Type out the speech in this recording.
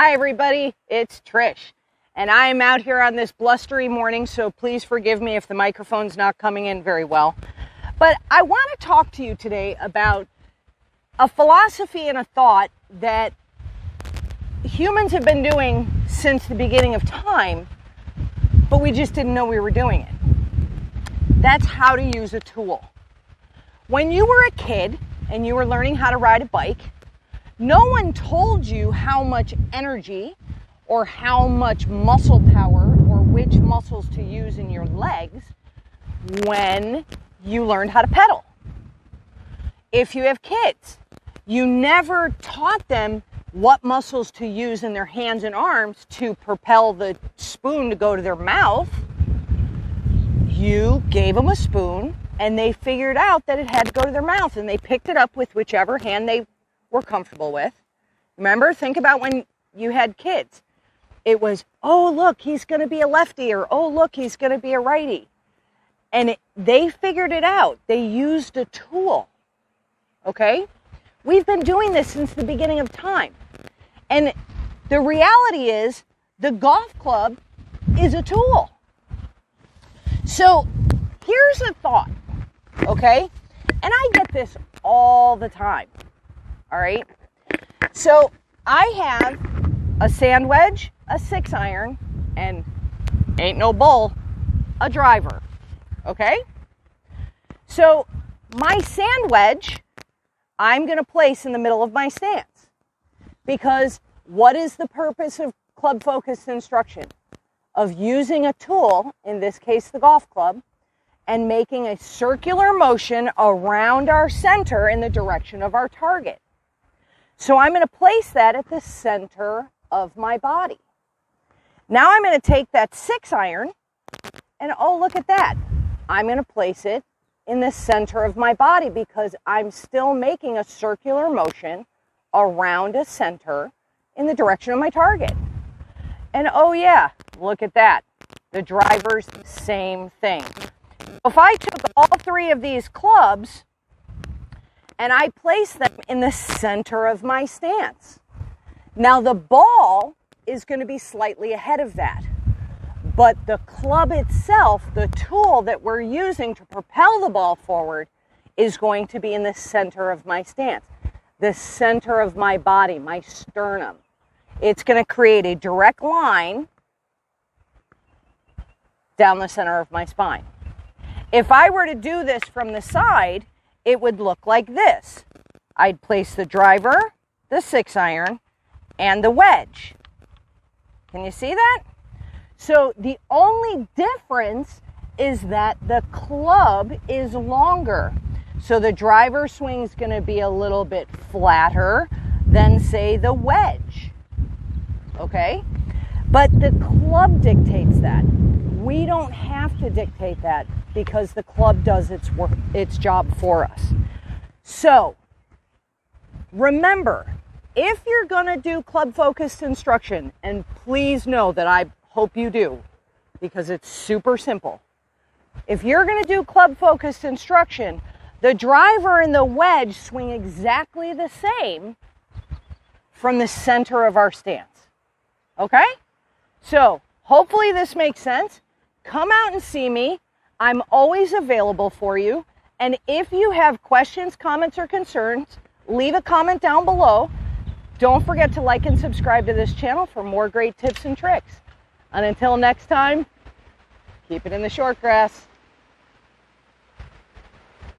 Hi everybody, it's Trish, and I am out here on this blustery morning, so please forgive me if the microphone's not coming in very well. But I want to talk to you today about a philosophy and a thought that humans have been doing since the beginning of time, but we just didn't know we were doing it. That's how to use a tool. When you were a kid and you were learning how to ride a bike, no one told you how much energy or how much muscle power or which muscles to use in your legs when you learned how to pedal. If you have kids, you never taught them what muscles to use in their hands and arms to propel the spoon to go to their mouth. You gave them a spoon and they figured out that it had to go to their mouth, and they picked it up with whichever hand they were comfortable with. Remember, think about when you had kids. It was, oh, look, he's going to be a lefty, or oh, look, he's going to be a righty. And they figured it out. They used a tool. Okay? We've been doing this since the beginning of time. And the reality is, the golf club is a tool. So here's a thought, okay? And I get this all the time. All right, so I have a sand wedge, a 6-iron, and ain't no bull, a driver, okay? So my sand wedge, I'm going to place in the middle of my stance, because what is the purpose of club-focused instruction? Of using a tool, in this case the golf club, and making a circular motion around our center in the direction of our target. So I'm going to place that at the center of my body. Now I'm going to take that 6-iron and, oh, look at that. I'm going to place it in the center of my body because I'm still making a circular motion around a center in the direction of my target. And, oh, yeah, look at that. The driver's same thing. If I took all three of these clubs and I place them in the center of my stance. Now the ball is going to be slightly ahead of that, but the club itself, the tool that we're using to propel the ball forward, is going to be in the center of my stance, the center of my body, my sternum. It's going to create a direct line down the center of my spine. If I were to do this from the side, it would look like this. I'd place the driver, the 6-iron, and the wedge. Can you see that? So the only difference is that the club is longer. So the driver swing is going to be a little bit flatter than, say, the wedge. Okay? But the club dictates that. We don't have to dictate that, because the club does its work, its job for us. So, remember, if you're going to do club-focused instruction, and please know that I hope you do, because it's super simple. If you're going to do club-focused instruction, the driver and the wedge swing exactly the same from the center of our stance. Okay? So, hopefully this makes sense. Come out and see me. I'm always available for you. And if you have questions, comments, or concerns, leave a comment down below. Don't forget to like and subscribe to this channel for more great tips and tricks. And until next time, keep it in the short grass.